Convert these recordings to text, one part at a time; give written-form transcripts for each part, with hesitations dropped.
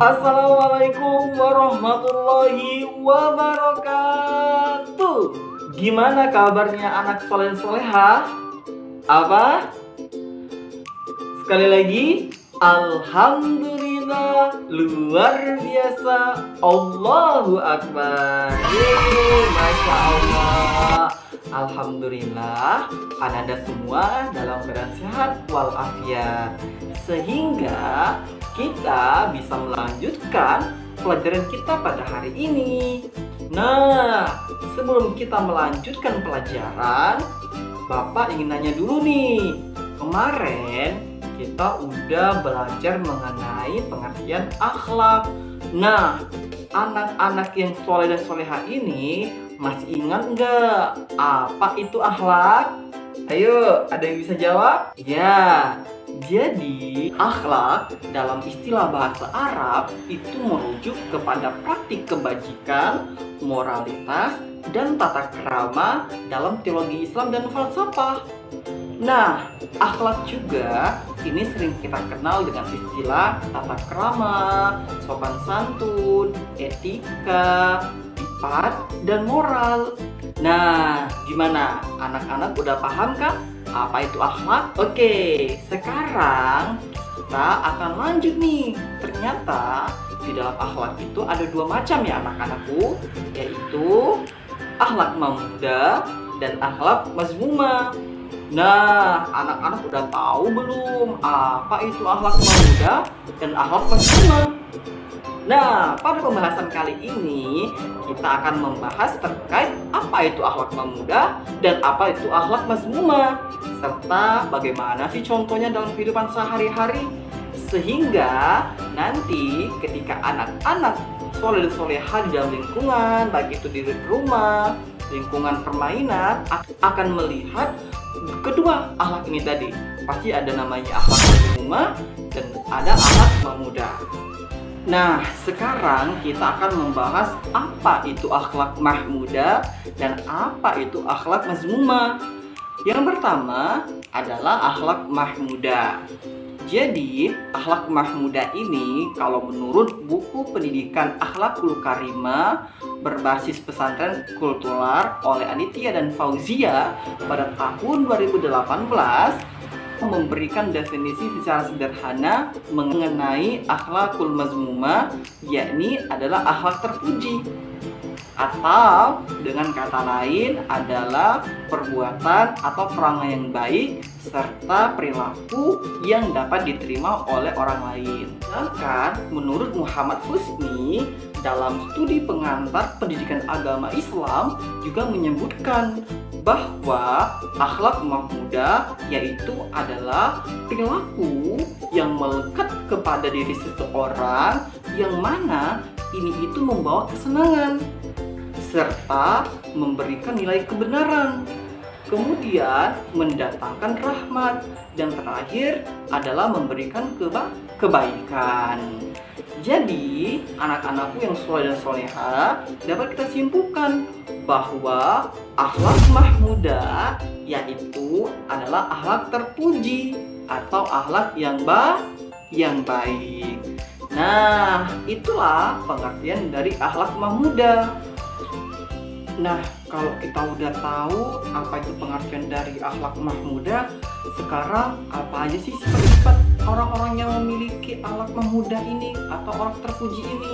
Assalamualaikum warahmatullahi wabarakatuh. Gimana kabarnya anak soleh solehah? Apa? Sekali lagi, alhamdulillah, luar biasa, Allahu Akbar. Masya Allah. Alhamdulillah, Anda semua dalam keadaan sehat walafiat, sehingga kita bisa melanjutkan pelajaran kita pada hari ini. Nah, sebelum kita melanjutkan pelajaran, Bapak ingin nanya dulu nih. Kemarin kita udah belajar mengenai pengertian akhlak. Nah, anak-anak yang soleh dan soleha ini masih ingat nggak apa itu akhlak? Ayo, ada yang bisa jawab? Ya, jadi akhlak dalam istilah bahasa Arab itu merujuk kepada praktik kebajikan, moralitas, dan tata krama dalam teologi Islam dan falsafah. Nah, akhlak juga ini sering kita kenal dengan istilah tata krama, sopan santun, etika, sifat, dan moral. Nah, gimana? Anak-anak udah paham kan apa itu akhlak? Oke, sekarang kita akan lanjut nih. Ternyata di dalam akhlak itu ada dua macam ya anak-anakku, yaitu akhlak mahmudah dan akhlak mazmumah. Nah, anak-anak udah tahu belum apa itu akhlak mahmudah dan akhlak mazmumah? Nah, pada pembahasan kali ini kita akan membahas terkait apa itu akhlak mahmudah dan apa itu akhlak mazmumah, serta bagaimana sih contohnya dalam kehidupan sehari-hari, sehingga nanti ketika anak-anak soleh dan soleha di dalam lingkungan, baik itu di rumah, lingkungan permainan, akan melihat kedua akhlak ini tadi. Pasti ada namanya akhlak mazmumah dan ada akhlak mahmudah. Nah, sekarang kita akan membahas apa itu akhlak mahmudah dan apa itu akhlak mazmumah. Yang pertama adalah akhlak mahmudah. Jadi, akhlak mahmudah ini kalau menurut buku pendidikan Akhlakul Karimah berbasis pesantren kultural oleh Anitya dan Fauzia pada tahun 2018 memberikan definisi secara sederhana mengenai akhlakul mazmumah, yakni adalah akhlak terpuji, atau dengan kata lain adalah perbuatan atau perangai yang baik serta perilaku yang dapat diterima oleh orang lain. Sedangkan menurut Muhammad Husni dalam studi pengantar pendidikan agama Islam juga menyebutkan bahwa akhlak mahmudah yaitu adalah perilaku yang melekat kepada diri seseorang yang mana ini itu membawa kesenangan serta memberikan nilai kebenaran, kemudian mendatangkan rahmat, dan terakhir adalah memberikan kebaikan. Jadi, anak-anakku yang soleh dan soleha dapat kita simpulkan bahwa akhlak mahmudah yaitu adalah akhlak terpuji atau akhlak yang baik. Nah, itulah pengertian dari akhlak mahmudah. Nah, kalau kita udah tahu apa itu pengertian dari akhlak mahmudah, sekarang apa aja sih sifat-sifat orang-orang yang memiliki akhlak mahmudah ini atau orang terpuji ini?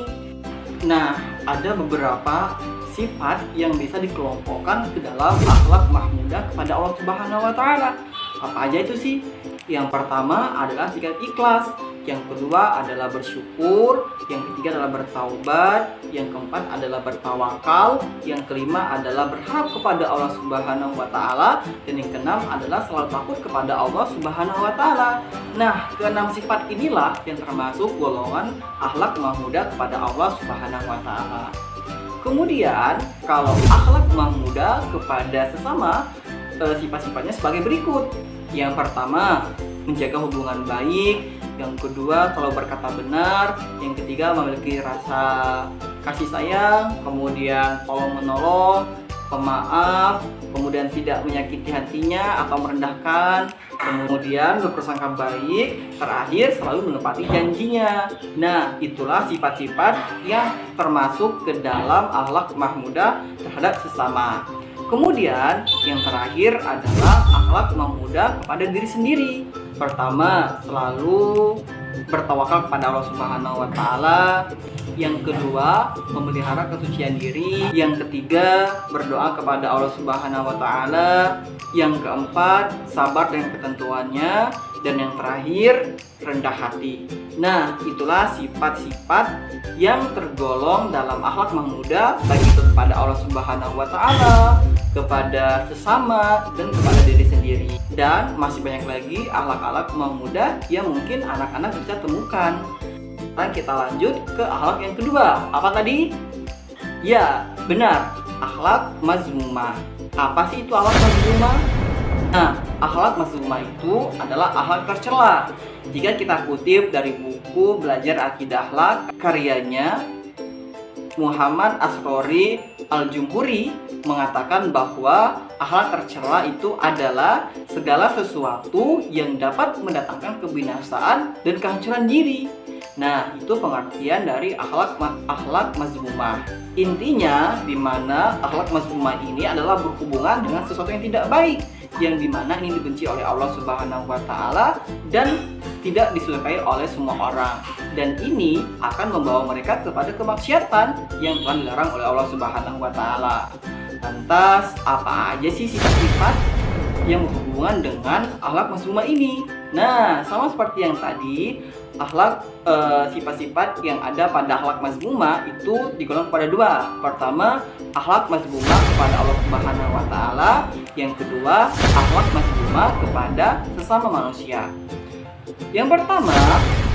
Nah, ada beberapa sifat yang bisa dikelompokkan ke dalam akhlak mahmudah kepada Allah Subhanahu wa Ta'ala. Apa aja itu sih? Yang pertama adalah sikap ikhlas, yang kedua adalah bersyukur, yang ketiga adalah bertaubat, yang keempat adalah bertawakal, yang kelima adalah berharap kepada Allah Subhanahu wa Ta'ala, dan yang keenam adalah selalu takut kepada Allah Subhanahu wa Ta'ala. Nah, keenam sifat inilah yang termasuk golongan akhlak mahmudah kepada Allah Subhanahu wa Ta'ala. Kemudian, kalau akhlak mahmudah kepada sesama, sifat-sifatnya sebagai berikut. Yang pertama, menjaga hubungan baik. Yang kedua, selalu berkata benar. Yang ketiga, memiliki rasa kasih sayang. Kemudian, tolong menolong. pemaaf, kemudian tidak menyakiti hatinya atau merendahkan, kemudian berprasangka baik, terakhir selalu menepati janjinya. Nah, itulah sifat-sifat yang termasuk ke dalam akhlak mahmudah terhadap sesama. Kemudian yang terakhir adalah akhlak mahmudah kepada diri sendiri. Pertama, selalu bertawakal kepada Allah Subhanahu wa taala. Yang kedua, memelihara kesucian diri. Yang ketiga, berdoa kepada Allah Subhanahu wa taala. Yang keempat, sabar dengan ketentuannya. Dan yang terakhir, rendah hati. Nah, itulah sifat-sifat yang tergolong dalam akhlak mahmudah, baik itu kepada Allah Subhanahu wa taala, kepada sesama, dan kepada diri sendiri. Dan masih banyak lagi akhlak-akhlak mahmudah yang mungkin anak-anak bisa temukan. Sekarang kita lanjut ke akhlak yang kedua. Apa tadi? Ya, benar, akhlak mazmumah. Apa sih itu akhlak mazmumah? Nah, akhlak mazmumah itu adalah akhlak tercela. Jika kita kutip dari buku Belajar Akidah Akhlak karyanya Muhammad Asrori Al-Jumhuri, mengatakan bahwa akhlak tercela itu adalah segala sesuatu yang dapat mendatangkan kebinasaan dan kehancuran diri. Nah, itu pengertian dari akhlak mazmumah. Intinya, di mana akhlak mazmumah ini adalah berhubungan dengan sesuatu yang tidak baik, yang dimana ini dibenci oleh Allah Subhanahu wa taala dan tidak disukai oleh semua orang. Dan ini akan membawa mereka kepada kemaksiatan yang telah dilarang oleh Allah Subhanahu wa taala. Lantas, apa aja sih sifat-sifat yang berhubungan dengan akhlak mazmumah ini? Nah, sama seperti yang tadi, akhlak sifat-sifat yang ada pada akhlak mazmumah itu digolong pada dua. Pertama, akhlak mazmumah kepada Allah Subhanahu wa taala. Yang kedua, akhlak mazmumah kepada sesama manusia. Yang pertama,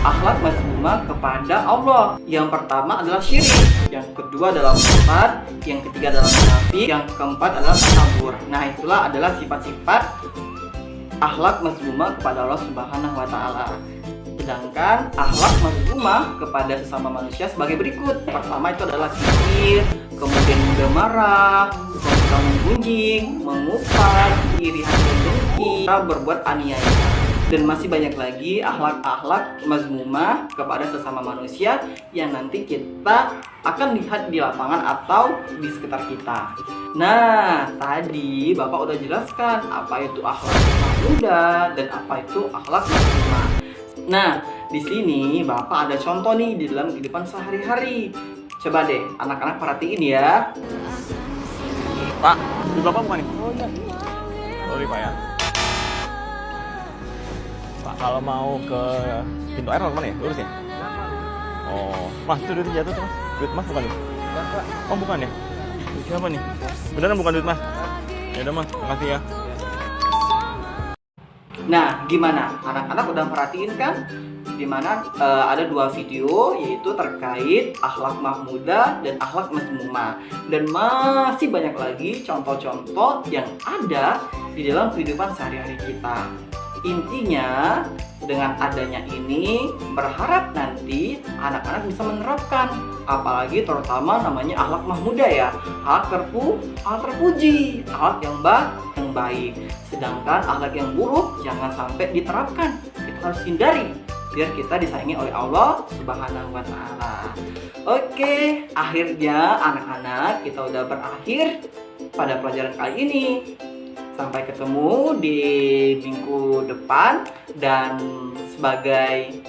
akhlak mazmumah kepada Allah. Yang pertama adalah syirik, yang kedua adalah murtad, yang ketiga adalah munafik, yang keempat adalah takabur. Nah, itulah adalah sifat-sifat akhlak mazmumah kepada Allah Subhanahu wa taala. Sedangkan akhlak mazmumah kepada sesama manusia sebagai berikut. Pertama itu adalah kikir, kemudian mudah marah, suka menggunjing, mengupal, iri hati dan dengki, berbuat aniaya. Dan masih banyak lagi akhlak-akhlak mazmumah kepada sesama manusia yang nanti kita akan lihat di lapangan atau di sekitar kita. Nah, tadi Bapak udah jelaskan apa itu akhlak mahmudah dan apa itu akhlak mazmumah. Nah, di sini Bapak ada contoh nih di dalam kehidupan sehari-hari. Coba deh anak-anak perhatiin ya. Pak, di Bapak bukan nih? Oh iya. Sorry Pak ya. Pak, kalau mau ke pintu air kemana ya? Lurus ya? Oh, Mas itu duit jatuh tuh Mas. Duit Mas bukan nih? Oh bukan ya? Duit siapa nih? Beneran bukan duit Mas? Ya udah Mas, makasih ya. Nah, gimana? Anak-anak udah perhatiin kan? Dimana ada dua video, yaitu terkait akhlak mahmudah dan akhlak mazmumah. Dan masih banyak lagi contoh-contoh yang ada di dalam kehidupan sehari-hari kita. Intinya, dengan adanya ini berharap nanti anak-anak bisa menerapkan, apalagi terutama namanya akhlak mahmudah ya, akhlak terpuji, akhlak yang baik. Sedangkan akhlak yang buruk jangan sampai diterapkan, kita harus hindari biar kita disayangi oleh Allah Subhanahu wa taala. Oke, akhirnya anak-anak kita udah berakhir pada pelajaran kali ini. Sampai ketemu di minggu depan. Dan sebagai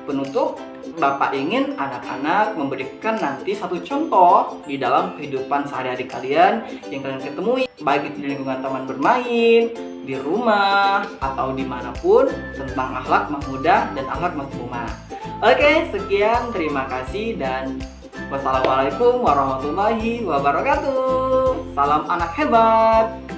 penutup, Bapak ingin anak-anak memberikan nanti satu contoh di dalam kehidupan sehari-hari kalian yang kalian ketemui, baik itu di lingkungan teman bermain, di rumah, atau dimanapun, tentang akhlak mahmudah dan akhlak mazmumah. Oke, sekian, terima kasih, dan wassalamualaikum warahmatullahi wabarakatuh. Salam anak hebat.